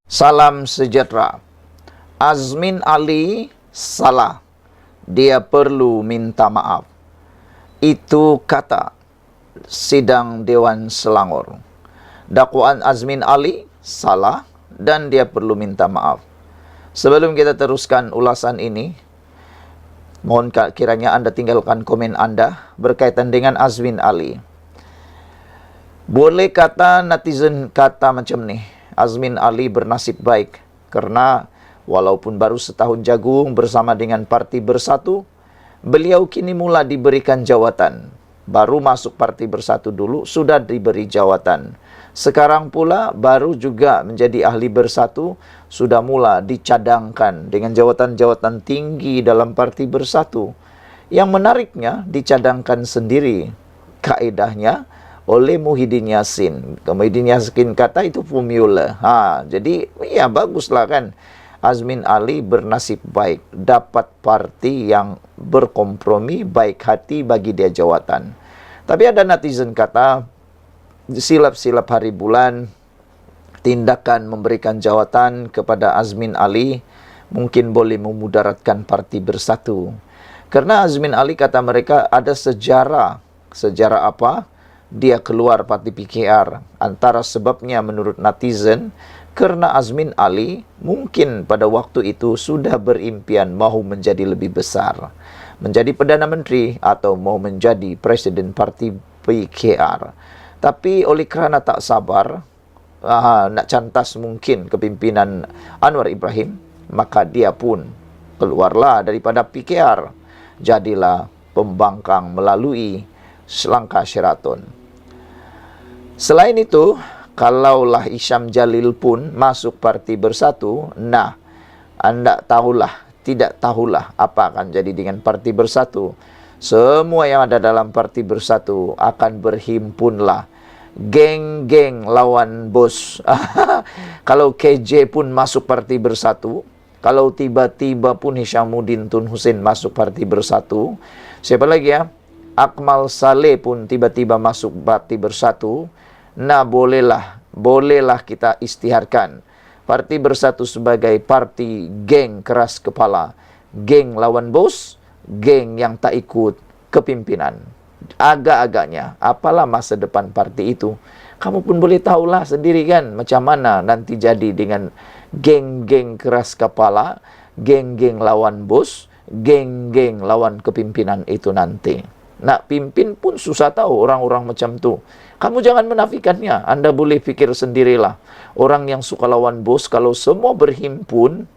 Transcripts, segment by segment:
Salam sejahtera. Azmin Ali salah. Dia perlu minta maaf. Itu kata sidang Dewan Selangor. Dakwaan Azmin Ali salah dan dia perlu minta maaf. Sebelum kita teruskan ulasan ini, mohon kiranya Anda tinggalkan komen Anda berkaitan dengan Azmin Ali. Boleh kata netizen kata macam ni, Azmin Ali bernasib baik karena walaupun baru setahun jagung bersama dengan Parti Bersatu, beliau kini mula diberikan jawatan. Baru masuk Parti Bersatu dulu sudah diberi jawatan. Sekarang pula baru juga menjadi ahli Bersatu, sudah mula dicadangkan dengan jawatan-jawatan tinggi dalam Parti Bersatu. Yang menariknya dicadangkan sendiri kaedahnya oleh Muhyiddin Yassin. Muhyiddin Yassin kata itu formula. Jadi ya baguslah kan. Azmin Ali bernasib baik, dapat parti yang berkompromi, baik hati bagi dia jawatan. Tapi ada netizen kata silap-silap hari bulan tindakan memberikan jawatan kepada Azmin Ali mungkin boleh memudaratkan Parti Bersatu. Karena Azmin Ali kata mereka ada sejarah. Sejarah apa? Dia keluar Parti PKR. Antara sebabnya menurut netizen, karena Azmin Ali mungkin pada waktu itu sudah berimpian mahu menjadi lebih besar. Menjadi Perdana Menteri atau mau menjadi Presiden Parti PKR. Tapi oleh kerana tak sabar, nak cantas mungkin kepimpinan Anwar Ibrahim, maka dia pun keluarlah daripada PKR. Jadilah pembangkang melalui langkah Sheraton. Selain itu, kalaulah Hisham Jalil pun masuk Parti Bersatu, anda tidak tahulah apa akan jadi dengan Parti Bersatu. Semua yang ada dalam Parti Bersatu akan berhimpunlah. Geng-geng lawan bos. Kalau KJ pun masuk Parti Bersatu, kalau tiba-tiba pun Hishamuddin Tun Hussein masuk Parti Bersatu, siapa lagi ya? Akmal Saleh pun tiba-tiba masuk Parti Bersatu. Bolehlah kita istiharkan Parti Bersatu sebagai parti geng keras kepala, geng lawan bos, geng yang tak ikut kepimpinan. Agak-agaknya, apalah masa depan parti itu? Kamu pun boleh tahulah sendiri kan macam mana nanti jadi dengan geng-geng keras kepala, geng-geng lawan bos, geng-geng lawan kepimpinan itu nanti. Nak pimpin pun susah tahu orang-orang macam tu. Kamu jangan menafikannya. Anda boleh fikir sendirilah. Orang yang suka lawan bos, kalau semua berhimpun,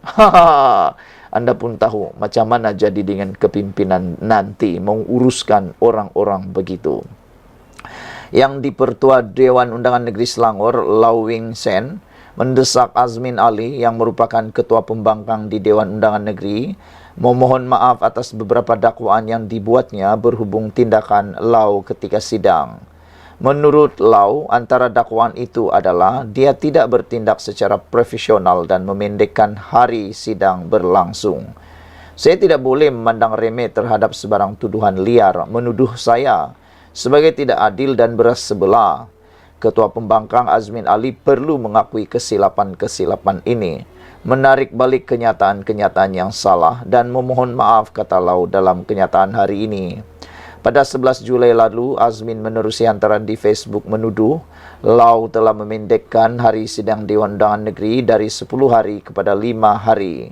Anda pun tahu macam mana jadi dengan kepimpinan nanti menguruskan orang-orang begitu. Yang di-Pertua Dewan Undangan Negeri Selangor, Lau Wing Sen, mendesak Azmin Ali yang merupakan Ketua Pembangkang di Dewan Undangan Negeri, memohon maaf atas beberapa dakwaan yang dibuatnya berhubung tindakan Lau ketika sidang. Menurut Lau, antara dakwaan itu adalah dia tidak bertindak secara profesional dan memendekkan hari sidang berlangsung. Saya tidak boleh memandang remeh terhadap sebarang tuduhan liar menuduh saya sebagai tidak adil dan beras sebelah. Ketua Pembangkang Azmin Ali perlu mengakui kesilapan-kesilapan ini, menarik balik kenyataan-kenyataan yang salah dan memohon maaf, kata Lau dalam kenyataan hari ini. Pada 11 Julai lalu, Azmin menerusi hantaran di Facebook menuduh Lau telah memendekkan hari sidang Dewan Undangan Negeri dari 10 hari kepada 5 hari.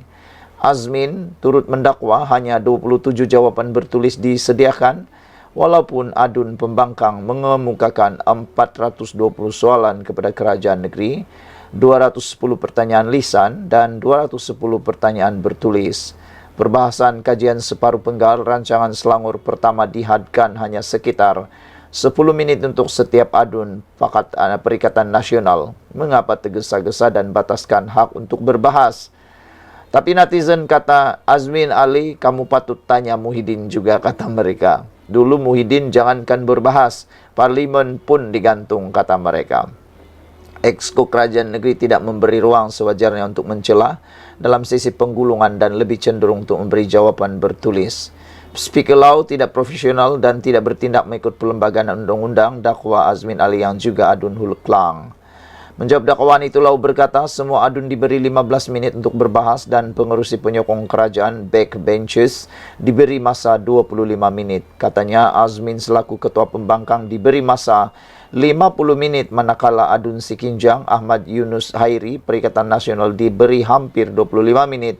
Azmin turut mendakwa hanya 27 jawapan bertulis disediakan, walaupun adun pembangkang mengemukakan 420 soalan kepada kerajaan negeri, 210 pertanyaan lisan dan 210 pertanyaan bertulis. Perbahasan kajian separuh penggal rancangan Selangor pertama dihadkan hanya sekitar 10 minit untuk setiap adun Perikatan Nasional. Mengapa tergesa-gesa dan bataskan hak untuk berbahas? Tapi netizen kata, Azmin Ali, kamu patut tanya Muhyiddin juga, kata mereka. Dulu Muhyiddin jangankan berbahas, parlimen pun digantung, kata mereka. Exco Kerajaan Negeri tidak memberi ruang sewajarnya untuk mencela dalam sesi penggulungan dan lebih cenderung untuk memberi jawapan bertulis. Speaker Lau tidak profesional dan tidak bertindak mengikut perlembagaan undang-undang, dakwa Azmin Ali yang juga adun Hulu Klang. Menjawab dakwaan itu, Lau berkata semua adun diberi 15 menit untuk berbahas dan pengerusi penyokong kerajaan backbenchers diberi masa 25 menit. Katanya Azmin selaku ketua pembangkang diberi masa 50 menit, manakala adun Sikinjang Ahmad Yunus Hairi Perikatan Nasional diberi hampir 25 menit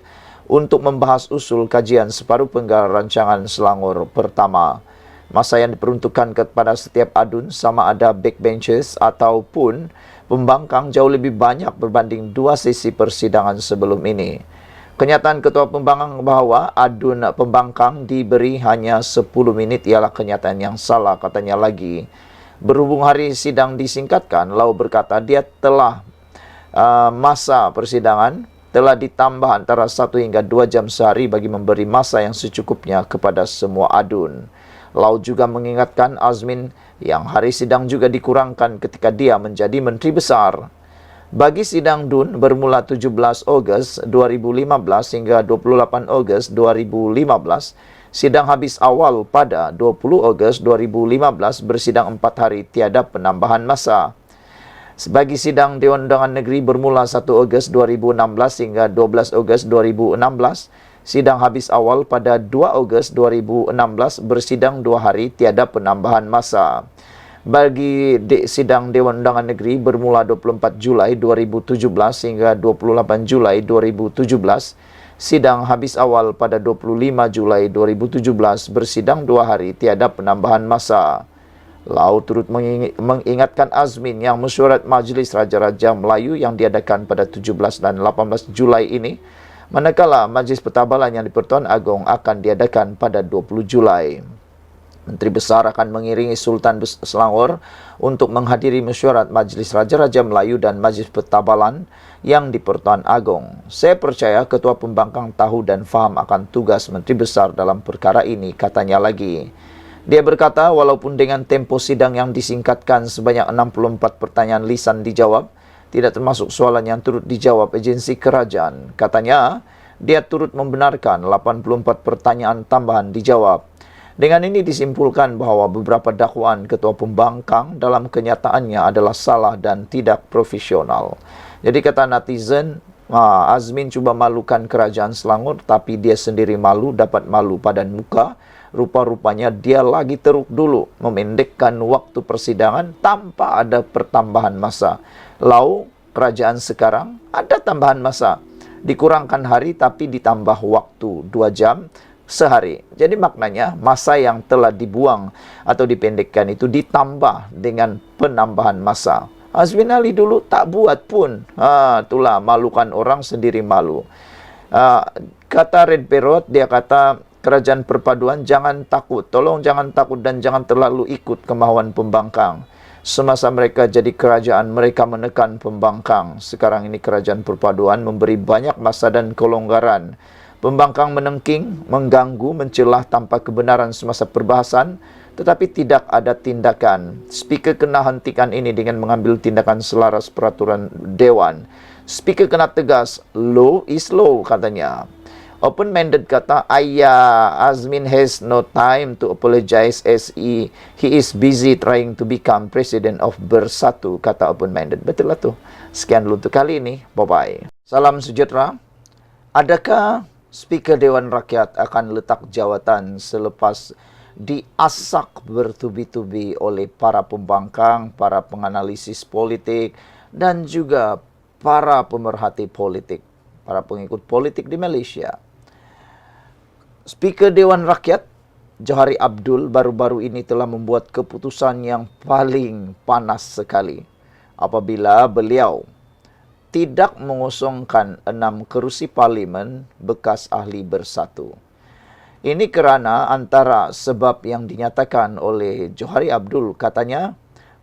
untuk membahas usul kajian separuh penggal rancangan Selangor pertama. Masa yang diperuntukkan kepada setiap adun sama ada backbenchers ataupun pembangkang jauh lebih banyak berbanding 2 sesi persidangan sebelum ini. Kenyataan ketua pembangkang bahawa adun pembangkang diberi hanya 10 menit ialah kenyataan yang salah, katanya lagi. Berhubung hari sidang disingkatkan, Lau berkata dia telah masa persidangan telah ditambah antara 1 hingga 2 jam sehari bagi memberi masa yang secukupnya kepada semua adun. Lau juga mengingatkan Azmin yang hari sidang juga dikurangkan ketika dia menjadi Menteri Besar. Bagi sidang DUN bermula 17 Ogos 2015 hingga 28 Ogos 2015, sidang habis awal pada 20 Ogos 2015 bersidang 4 hari tiada penambahan masa. Bagi sidang Dewan Undangan Negeri bermula 1 Ogos 2016 hingga 12 Ogos 2016, sidang habis awal pada 2 Ogos 2016 bersidang 2 hari tiada penambahan masa. Bagi sidang Dewan Undangan Negeri bermula 24 Julai 2017 hingga 28 Julai 2017, sidang habis awal pada 25 Julai 2017 bersidang 2 hari tiada penambahan masa. Lau turut mengingatkan Azmin yang mesyuarat Majlis Raja-Raja Melayu yang diadakan pada 17 dan 18 Julai ini, manakala Majlis Pertabalan yang di Pertuan Agong akan diadakan pada 20 Julai. Menteri Besar akan mengiringi Sultan Selangor untuk menghadiri mesyuarat Majlis Raja-Raja Melayu dan Majlis Pertabalan yang di Pertuan Agong. Saya percaya Ketua Pembangkang tahu dan faham akan tugas Menteri Besar dalam perkara ini, katanya lagi. Dia berkata walaupun dengan tempo sidang yang disingkatkan sebanyak 64 pertanyaan lisan dijawab, tidak termasuk soalan yang turut dijawab agensi kerajaan. Katanya, dia turut membenarkan 84 pertanyaan tambahan dijawab. Dengan ini disimpulkan bahawa beberapa dakwaan Ketua Pembangkang dalam kenyataannya adalah salah dan tidak profesional. Jadi kata netizen, Azmin cuba malukan kerajaan Selangor, tapi dia sendiri malu, dapat malu padan muka. Rupa-rupanya dia lagi teruk dulu memendekkan waktu persidangan tanpa ada pertambahan masa. Lau, kerajaan sekarang ada tambahan masa. Dikurangkan hari tapi ditambah waktu 2 jam sehari. Jadi maknanya masa yang telah dibuang atau dipendekkan itu ditambah dengan penambahan masa. Azmin Ali dulu tak buat pun. Itulah malukan orang sendiri malu. Kata Red Perot, dia kata kerajaan perpaduan jangan takut. Tolong jangan takut dan jangan terlalu ikut kemahuan pembangkang. Semasa mereka jadi kerajaan, mereka menekan pembangkang. Sekarang ini kerajaan perpaduan memberi banyak masa dan kelonggaran. Pembangkang menengking, mengganggu, mencelah tanpa kebenaran semasa perbahasan, tetapi tidak ada tindakan. Speaker kena hentikan ini dengan mengambil tindakan selaras peraturan Dewan. Speaker kena tegas, law is law, katanya. Open-minded kata, Azmin has no time to apologize as he is busy trying to become president of Bersatu, kata open-minded. Betul lah tu. Sekian dulu untuk kali ini. Bye-bye. Salam sejahtera. Adakah Speaker Dewan Rakyat akan letak jawatan selepas diasak bertubi-tubi oleh para pembangkang, para penganalisis politik, dan juga para pemerhati politik, para pengikut politik di Malaysia? Speaker Dewan Rakyat, Johari Abdul, baru-baru ini telah membuat keputusan yang paling panas sekali apabila beliau tidak mengosongkan 6 kerusi parlimen bekas ahli Bersatu. Ini kerana antara sebab yang dinyatakan oleh Johari Abdul, katanya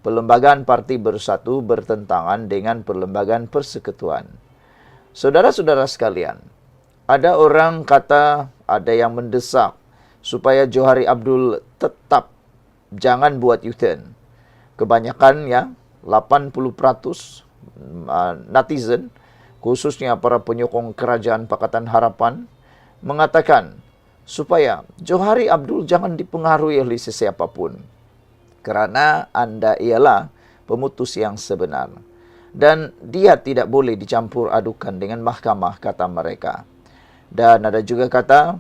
perlembagaan Parti Bersatu bertentangan dengan perlembagaan persekutuan. Saudara-saudara sekalian, ada orang kata, ada yang mendesak supaya Johari Abdul tetap jangan buat U-turn. Kebanyakan ya, 80% netizen, khususnya para penyokong kerajaan Pakatan Harapan, mengatakan supaya Johari Abdul jangan dipengaruhi oleh sesiapapun. Kerana anda ialah pemutus yang sebenar. dan dia tidak boleh dicampur adukan dengan mahkamah, kata mereka. Dan ada juga kata,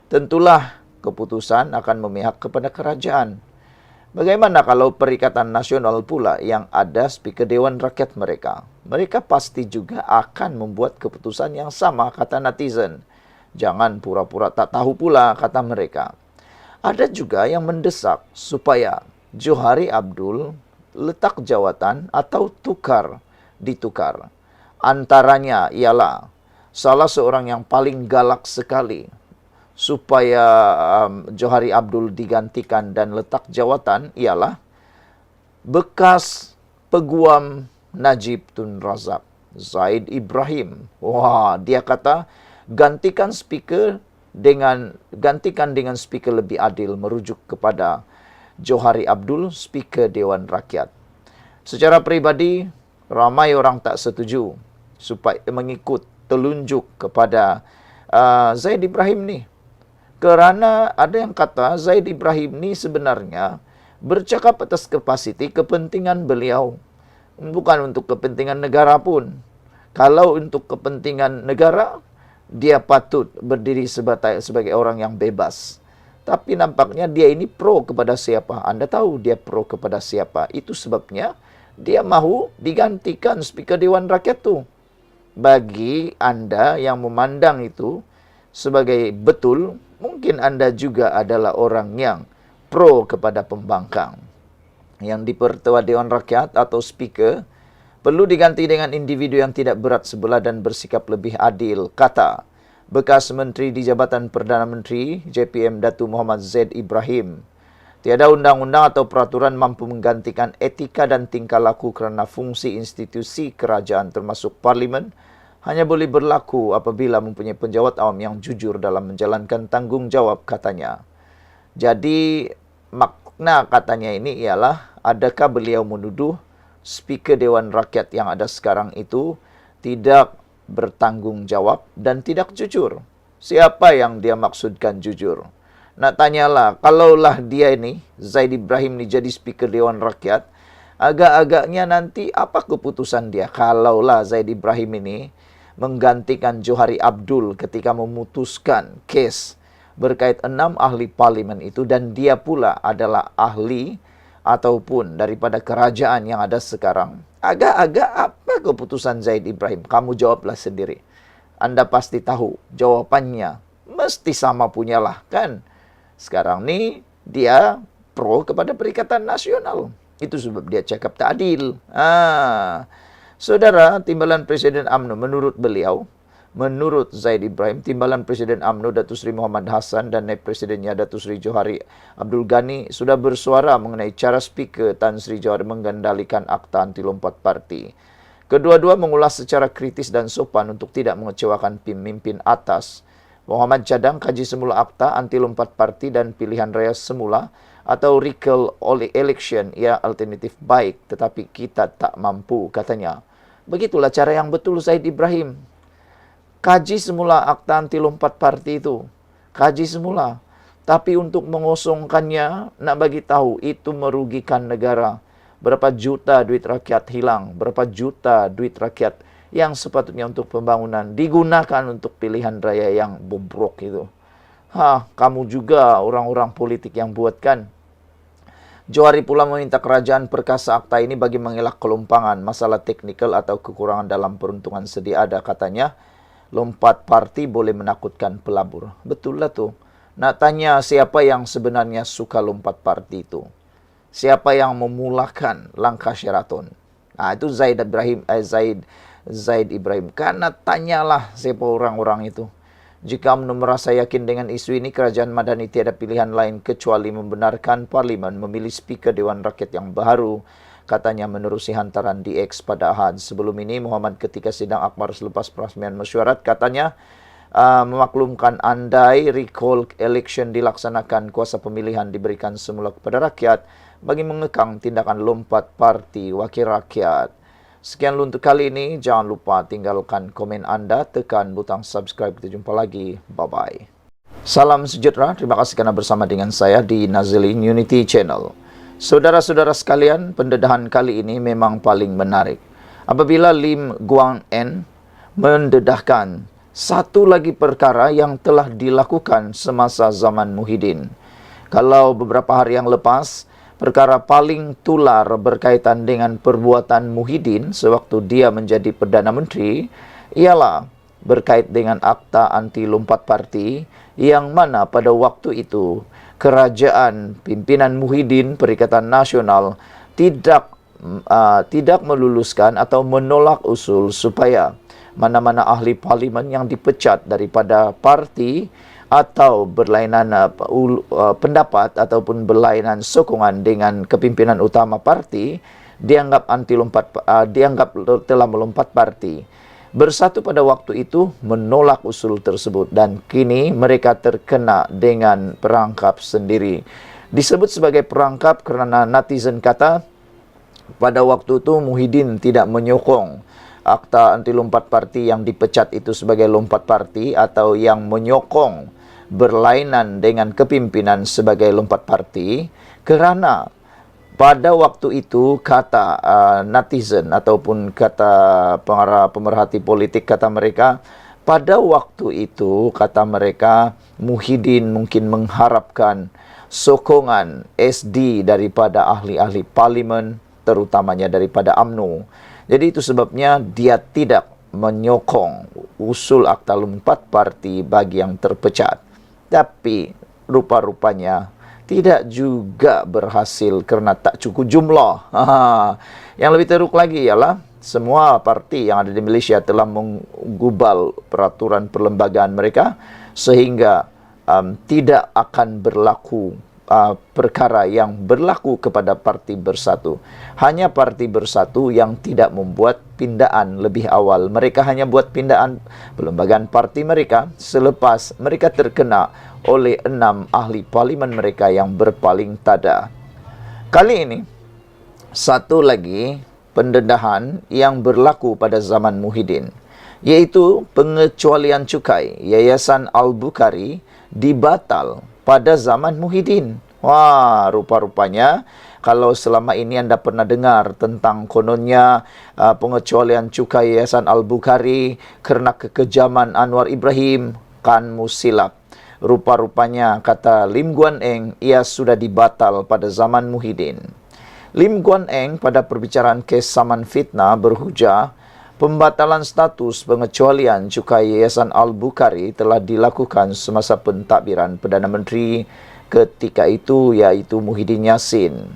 tentulah keputusan akan memihak kepada kerajaan. Bagaimana kalau Perikatan Nasional pula yang ada Speaker Dewan Rakyat mereka? Mereka pasti juga akan membuat keputusan yang sama, kata netizen. Jangan pura-pura tak tahu pula, kata mereka. Ada juga yang mendesak supaya Johari Abdul letak jawatan atau ditukar. Antaranya ialah salah seorang yang paling galak sekali supaya Johari Abdul digantikan dan letak jawatan ialah bekas peguam Najib Tun Razak, Zaid Ibrahim. Wah, dia kata gantikan dengan speaker lebih adil, merujuk kepada Johari Abdul, Speaker Dewan Rakyat. Secara pribadi, ramai orang tak setuju supaya mengikut telunjuk kepada Zaid Ibrahim ni. Kerana ada yang kata Zaid Ibrahim ni sebenarnya bercakap atas kapasiti kepentingan beliau. Bukan untuk kepentingan negara pun. Kalau untuk kepentingan negara, dia patut berdiri sebagai orang yang bebas. Tapi nampaknya dia ini pro kepada siapa? Anda tahu dia pro kepada siapa? Itu sebabnya dia mahu digantikan Speaker Dewan Rakyat tu. Bagi Anda yang memandang itu sebagai betul, mungkin Anda juga adalah orang yang pro kepada pembangkang. Yang di Pertua Dewan Rakyat atau Speaker perlu diganti dengan individu yang tidak berat sebelah dan bersikap lebih adil, kata bekas Menteri di Jabatan Perdana Menteri JPM Datuk Muhammad Zaid Ibrahim. Tiada undang-undang atau peraturan mampu menggantikan etika dan tingkah laku kerana fungsi institusi kerajaan termasuk parlimen hanya boleh berlaku apabila mempunyai penjawat awam yang jujur dalam menjalankan tanggungjawab, katanya. Jadi makna katanya ini ialah adakah beliau menuduh Speaker Dewan Rakyat yang ada sekarang itu tidak bertanggungjawab dan tidak jujur? Siapa yang dia maksudkan jujur? Nak tanyalah, kalaulah dia ini, Zaid Ibrahim ni jadi Speaker Dewan Rakyat, agak-agaknya nanti apa keputusan dia? Kalaulah Zaid Ibrahim ini menggantikan Johari Abdul ketika memutuskan kes berkait 6 ahli parlimen itu, dan dia pula adalah ahli ataupun daripada kerajaan yang ada sekarang. Agak-agak apa keputusan Zaid Ibrahim? Kamu jawablah sendiri. Anda pasti tahu jawapannya. Mesti sama punyalah, kan? Sekarang ni dia pro kepada Perikatan Nasional. Itu sebab dia cakap tak adil. Saudara, Timbalan Presiden UMNO menurut beliau, menurut Zaid Ibrahim, Timbalan Presiden UMNO Datuk Seri Muhammad Hassan dan Naib Presidennya Datuk Seri Johari Abdul Ghani sudah bersuara mengenai cara Speaker Tan Sri Johari mengendalikan Akta Anti Lompat Parti. Kedua-dua mengulas secara kritis dan sopan untuk tidak mengecewakan pemimpin atas. Muhammad cadang kaji semula Akta Anti Lompat Parti dan pilihan raya semula atau recall election ia alternatif baik, tetapi kita tak mampu, katanya. Begitulah cara yang betul Zaid Ibrahim. Kaji semula Akta Anti Lompat Parti itu. Kaji semula. Tapi untuk mengosongkannya, nak bagi tahu itu merugikan negara. Berapa juta duit rakyat hilang. Berapa juta duit rakyat yang sepatutnya untuk pembangunan digunakan untuk pilihan raya yang bobrok itu. Kamu juga orang-orang politik yang buatkan. Johari pula meminta kerajaan perkasa akta ini bagi mengelak kelompangan, masalah teknikal atau kekurangan dalam peruntungan sedia ada, katanya. Lompat parti boleh menakutkan pelabur. Betul lah tu. Nak tanya siapa yang sebenarnya suka lompat parti itu? Siapa yang memulakan langkah Sheraton? Itu Zaid Ibrahim. Karena tanyalah siapa orang-orang itu. Jika UMNO merasa yakin dengan isu ini, kerajaan Madani tiada pilihan lain kecuali membenarkan Parlimen memilih Speaker Dewan Rakyat yang baru, katanya menerusi hantaran di X pada Ahad. Sebelum ini, Muhammad ketika sidang akhbar selepas perasmian mesyuarat, katanya memaklumkan andai recall election dilaksanakan, kuasa pemilihan diberikan semula kepada rakyat bagi mengekang tindakan lompat parti wakil rakyat. Sekian untuk kali ini. Jangan lupa tinggalkan komen anda, tekan butang subscribe. Kita jumpa lagi. Bye-bye. Salam sejahtera. Terima kasih kerana bersama dengan saya di Nazilin Unity Channel. Saudara-saudara sekalian, pendedahan kali ini memang paling menarik. apabila Lim Guan Eng mendedahkan satu lagi perkara yang telah dilakukan semasa zaman Muhyiddin. Kalau beberapa hari yang lepas, perkara paling tular berkaitan dengan perbuatan Muhyiddin sewaktu dia menjadi Perdana Menteri ialah berkait dengan akta anti lompat parti, yang mana pada waktu itu kerajaan pimpinan Muhyiddin Perikatan Nasional tidak meluluskan atau menolak usul supaya mana-mana ahli parlimen yang dipecat daripada parti atau berlainan pendapat ataupun berlainan sokongan dengan kepimpinan utama parti dianggap telah melompat parti. Bersatu pada waktu itu menolak usul tersebut, dan kini mereka terkena dengan perangkap sendiri. Disebut sebagai perangkap kerana netizen kata pada waktu itu Muhyiddin tidak menyokong akta anti lompat parti yang dipecat itu sebagai lompat parti, atau yang menyokong berlainan dengan kepimpinan sebagai lompat parti, kerana pada waktu itu kata netizen ataupun kata pemerhati politik, kata mereka, pada waktu itu kata mereka Muhyiddin mungkin mengharapkan sokongan SD daripada ahli-ahli parlimen, terutamanya daripada UMNO. Jadi itu sebabnya dia tidak menyokong usul akta lompat parti bagi yang terpecat. Tapi rupa-rupanya tidak juga berhasil kerana tak cukup jumlah. Yang lebih teruk lagi ialah semua parti yang ada di Malaysia telah menggubal peraturan perlembagaan mereka sehingga tidak akan berlaku perkara yang berlaku kepada Parti Bersatu. Hanya Parti Bersatu yang tidak membuat pindaan lebih awal. Mereka hanya buat pindaan perlembagaan parti mereka selepas mereka terkena oleh 6 ahli parlimen mereka yang berpaling tada. Kali ini, satu lagi pendedahan yang berlaku pada zaman Muhyiddin, iaitu pengecualian cukai Yayasan Al-Bukhari dibatal pada zaman Muhyiddin. Wah, rupa-rupanya kalau selama ini anda pernah dengar tentang kononnya pengecualian cukai Yayasan Al-Bukhari kerana kekejaman Anwar Ibrahim, kanmu silap. Rupa-rupanya kata Lim Guan Eng, ia sudah dibatal pada zaman Muhyiddin. Lim Guan Eng pada perbicaraan kes saman fitnah berhujah pembatalan status pengecualian cukai Yayasan Al-Bukhari telah dilakukan semasa pentadbiran Perdana Menteri ketika itu, iaitu Muhyiddin Yassin.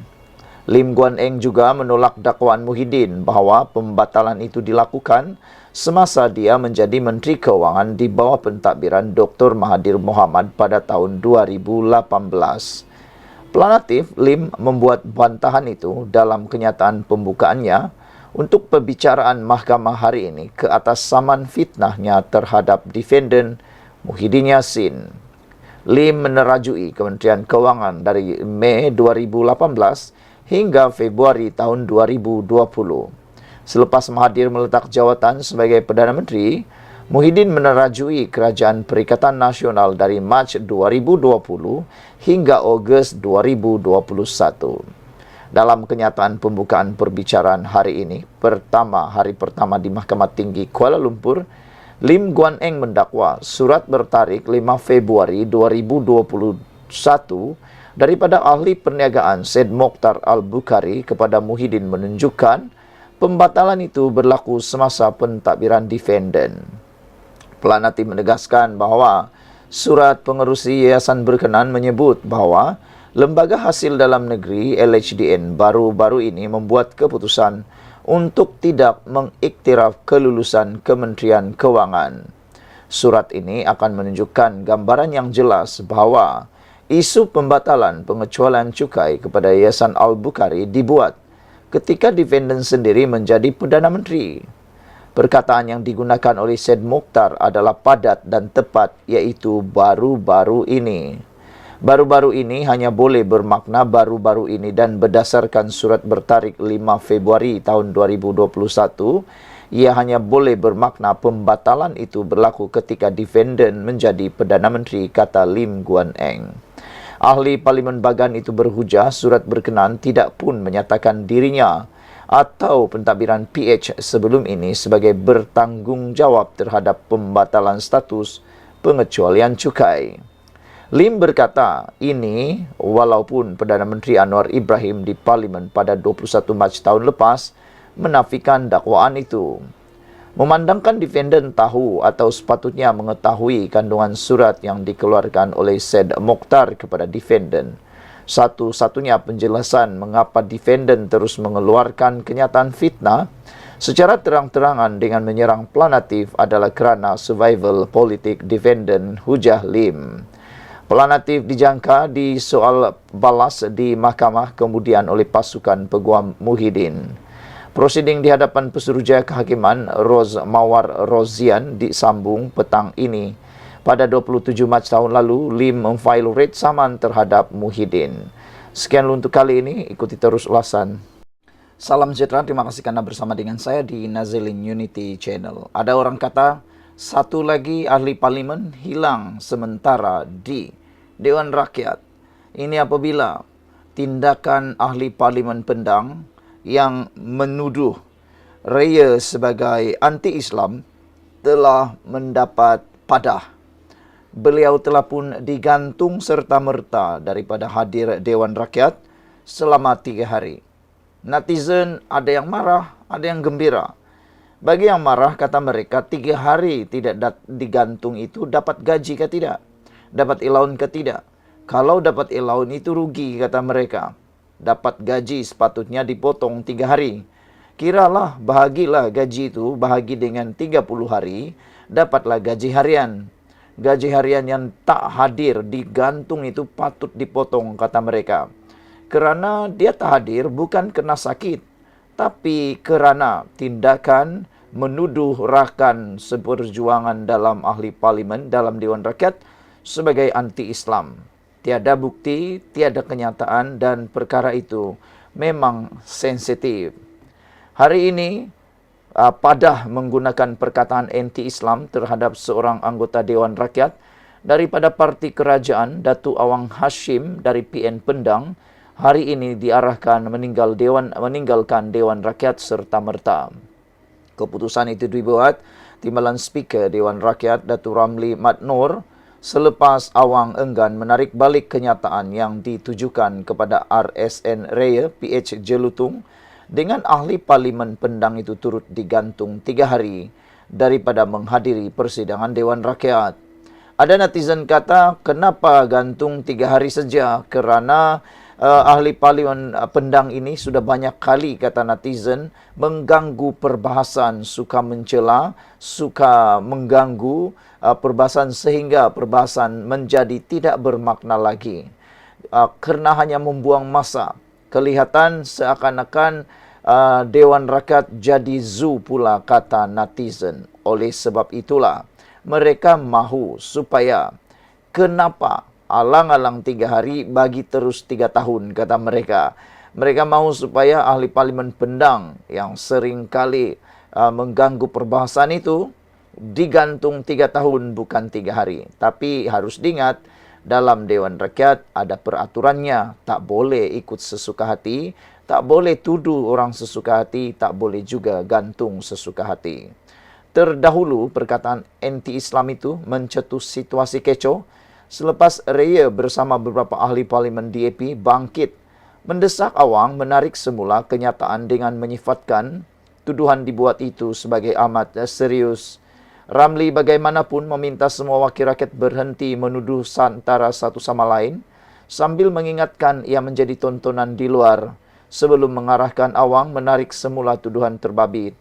Lim Guan Eng juga menolak dakwaan Muhyiddin bahawa pembatalan itu dilakukan semasa dia menjadi Menteri Kewangan di bawah pentadbiran Dr. Mahathir Mohamad pada tahun 2018. Planatif, Lim membuat bantahan itu dalam kenyataan pembukaannya untuk perbicaraan mahkamah hari ini ke atas saman fitnahnya terhadap defendant Muhyiddin Yassin. Lim menerajui Kementerian Kewangan dari Mei 2018 hingga Februari tahun 2020. Selepas Mahathir meletak jawatan sebagai Perdana Menteri, Muhyiddin menerajui Kerajaan Perikatan Nasional dari Mac 2020 hingga Ogos 2021. Dalam kenyataan pembukaan perbicaraan hari ini, hari pertama di Mahkamah Tinggi Kuala Lumpur, Lim Guan Eng mendakwa surat bertarikh 5 Februari 2021 daripada ahli perniagaan Syed Mokhtar Al-Bukhari kepada Muhyiddin menunjukkan pembatalan itu berlaku semasa pentadbiran defendant. Pelanati menegaskan bahawa surat pengerusi yayasan berkenaan menyebut bahawa Lembaga Hasil Dalam Negeri LHDN baru-baru ini membuat keputusan untuk tidak mengiktiraf kelulusan Kementerian Kewangan. Surat ini akan menunjukkan gambaran yang jelas bahawa isu pembatalan pengecualian cukai kepada Yayasan Al-Bukhari dibuat ketika defendant sendiri menjadi Perdana Menteri. Perkataan yang digunakan oleh Syed Mokhtar adalah padat dan tepat, iaitu baru-baru ini. Baru-baru ini hanya boleh bermakna baru-baru ini dan berdasarkan surat bertarikh 5 Februari tahun 2021, ia hanya boleh bermakna pembatalan itu berlaku ketika defendant menjadi Perdana Menteri, kata Lim Guan Eng. Ahli Parlimen Bagan itu berhujah surat berkenaan tidak pun menyatakan dirinya atau pentadbiran PH sebelum ini sebagai bertanggungjawab terhadap pembatalan status pengecualian cukai. Lim berkata ini walaupun Perdana Menteri Anwar Ibrahim di Parlimen pada 21 Mac tahun lepas menafikan dakwaan itu. Memandangkan defendant tahu atau sepatutnya mengetahui kandungan surat yang dikeluarkan oleh Syed Mokhtar kepada defendant. Satu-satunya penjelasan mengapa defendant terus mengeluarkan kenyataan fitnah secara terang-terangan dengan menyerang planatif adalah kerana survival politik defendant hujah Lim. Planatif dijangka di soal balas di mahkamah kemudian oleh pasukan peguam Muhyiddin. Prosiding di hadapan Pesuruhjaya Kehakiman Roz Mawar Rozian disambung petang ini. Pada 27 Mac tahun lalu, Lim memfile writ saman terhadap Muhyiddin. Sekian untuk kali ini, ikuti terus ulasan. Salam sejahtera, terima kasih karena bersama dengan saya di Nazilin Unity Channel. Ada orang kata, satu lagi ahli parlimen hilang sementara di Dewan Rakyat. Ini apabila tindakan ahli parlimen Pendang yang menuduh Raya sebagai anti-Islam telah mendapat padah. Beliau telah pun digantung serta-merta daripada hadir Dewan Rakyat selama 3 hari. Netizen ada yang marah, ada yang gembira. Bagi yang marah, kata mereka, 3 hari tidak digantung itu dapat gaji ke tidak? Dapat allowance ke tidak? Kalau dapat allowance itu rugi, kata mereka. Dapat gaji sepatutnya dipotong 3 hari. Kiralah, bahagilah gaji itu, bahagi dengan 30 hari, dapatlah gaji harian. Gaji harian yang tak hadir digantung itu patut dipotong, kata mereka. Kerana dia tak hadir bukan kena sakit, tapi kerana tindakan menuduh rakan seperjuangan dalam ahli parlimen dalam Dewan Rakyat sebagai anti-Islam. Tiada bukti, tiada kenyataan dan perkara itu memang sensitif. Hari ini, padah menggunakan perkataan anti-Islam terhadap seorang anggota Dewan Rakyat daripada parti kerajaan, Datuk Awang Hashim dari PN Pendang, hari ini diarahkan meninggalkan Dewan Rakyat serta-merta. Keputusan itu dibuat Timbalan Speaker Dewan Rakyat Datuk Ramli Mat Noor selepas Awang enggan menarik balik kenyataan yang ditujukan kepada RSN Raya PH Jelutung dengan ahli parlimen Pendang itu turut digantung 3 hari daripada menghadiri persidangan Dewan Rakyat. Ada netizen kata, kenapa gantung 3 hari saja? Kerana ahli parlimen Pendang ini sudah banyak kali, kata netizen, mengganggu perbahasan, suka mencela, suka mengganggu perbahasan sehingga perbahasan menjadi tidak bermakna lagi. Kerana hanya membuang masa, kelihatan seakan-akan Dewan Rakyat jadi zoo pula, kata netizen. Oleh sebab itulah, mereka mahu supaya kenapa alang-alang 3 hari bagi terus 3 tahun, kata mereka. Mereka mahu supaya ahli parlimen Pendang yang sering kali mengganggu perbahasan itu digantung 3 tahun bukan 3 hari. Tapi harus diingat, dalam Dewan Rakyat ada peraturannya. Tak boleh ikut sesuka hati, tak boleh tuduh orang sesuka hati, tak boleh juga gantung sesuka hati. Terdahulu, perkataan anti-Islam itu mencetus situasi kecoh selepas Raya bersama beberapa ahli parlimen DAP bangkit mendesak Awang menarik semula kenyataan dengan menyifatkan tuduhan dibuat itu sebagai amat serius. Ramli bagaimanapun meminta semua wakil rakyat berhenti menuduh antara satu sama lain sambil mengingatkan ia menjadi tontonan di luar sebelum mengarahkan Awang menarik semula tuduhan terbabit.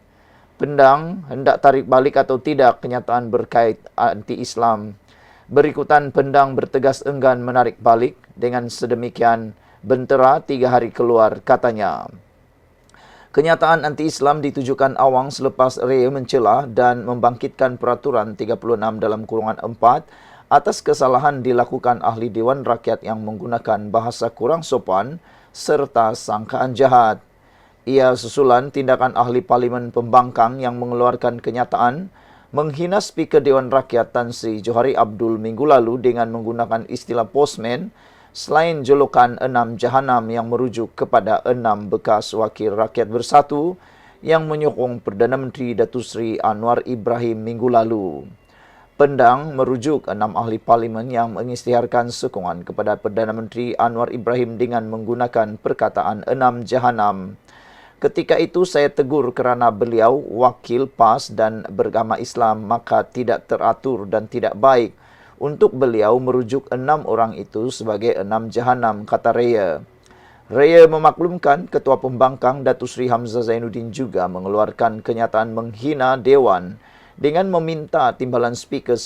Pendang hendak tarik balik atau tidak kenyataan berkait anti-Islam. Berikutan Pendang bertegas enggan menarik balik, dengan sedemikian bentera 3 hari keluar, katanya. Kenyataan anti-Islam ditujukan Awang selepas Raya mencela dan membangkitkan peraturan 36 dalam kurungan 4 atas kesalahan dilakukan ahli Dewan Rakyat yang menggunakan bahasa kurang sopan serta sangkaan jahat. Ia susulan tindakan ahli parlimen pembangkang yang mengeluarkan kenyataan menghina Speaker Dewan Rakyat Tan Sri Johari Abdul minggu lalu dengan menggunakan istilah postman Selain julukan 6 Jahanam yang merujuk kepada 6 bekas wakil rakyat bersatu yang menyokong Perdana Menteri Datuk Seri Anwar Ibrahim minggu lalu. Pendang merujuk 6 ahli parlimen yang mengisytiharkan sokongan kepada Perdana Menteri Anwar Ibrahim dengan menggunakan perkataan 6 Jahanam. Ketika itu saya tegur kerana beliau wakil PAS dan beragama Islam, maka tidak teratur dan tidak baik untuk beliau merujuk 6 orang itu sebagai 6 Jahanam, kata Raya. Raya memaklumkan Ketua Pembangkang Datuk Seri Hamzah Zainuddin juga mengeluarkan kenyataan menghina Dewan dengan meminta timbalan speaker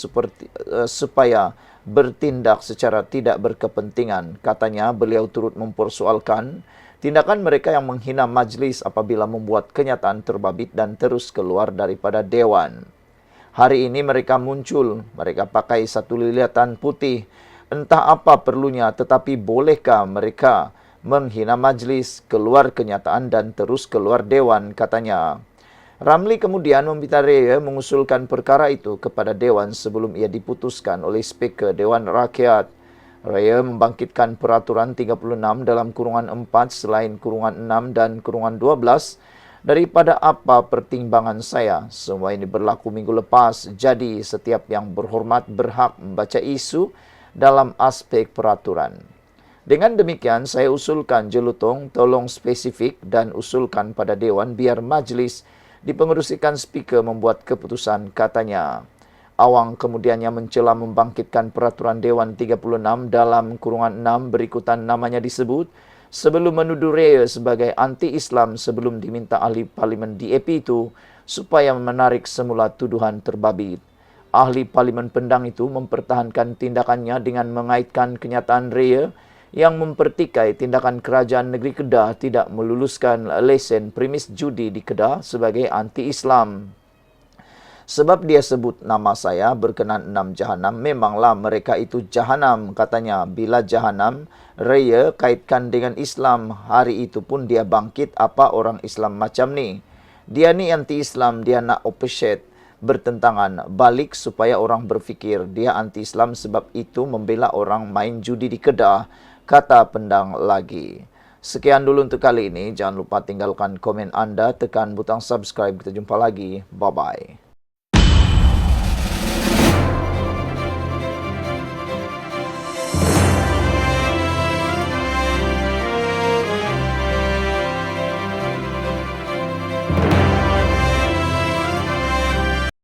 supaya bertindak secara tidak berkepentingan. Katanya beliau turut mempersoalkan tindakan mereka yang menghina majlis apabila membuat kenyataan terbabit dan terus keluar daripada Dewan. Hari ini mereka muncul, mereka pakai satu lilatan putih. Entah apa perlunya, tetapi bolehkah mereka menghina majlis, keluar kenyataan dan terus keluar Dewan, katanya. Ramli kemudian meminta Raya mengusulkan perkara itu kepada Dewan sebelum ia diputuskan oleh Speaker Dewan Rakyat. Raya membangkitkan peraturan 36 dalam kurungan 4 selain kurungan 6 dan kurungan 12 daripada apa pertimbangan saya. Semua ini berlaku minggu lepas, jadi setiap yang berhormat berhak membaca isu dalam aspek peraturan. Dengan demikian, saya usulkan jelutong tolong spesifik dan usulkan pada Dewan biar majlis dipengerusikan speaker membuat keputusan, katanya. Awang kemudiannya mencela membangkitkan peraturan Dewan 36 dalam kurungan 6 berikutan namanya disebut sebelum menuduh Raya sebagai anti-Islam sebelum diminta ahli parlimen DAP itu supaya menarik semula tuduhan terbabit. Ahli parlimen Pendang itu mempertahankan tindakannya dengan mengaitkan kenyataan Raya yang mempertikai tindakan kerajaan negeri Kedah tidak meluluskan lesen premis judi di Kedah sebagai anti-Islam. Sebab dia sebut nama saya berkenan 6 Jahanam, memanglah mereka itu Jahanam, katanya. Bila Jahanam, Raya kaitkan dengan Islam, hari itu pun dia bangkit apa orang Islam macam ni. Dia ni anti-Islam, dia nak opposite, bertentangan, balik supaya orang berfikir dia anti-Islam sebab itu membela orang main judi di Kedah, kata Pendang lagi. Sekian dulu untuk kali ini, jangan lupa tinggalkan komen anda, tekan butang subscribe, kita jumpa lagi, bye-bye.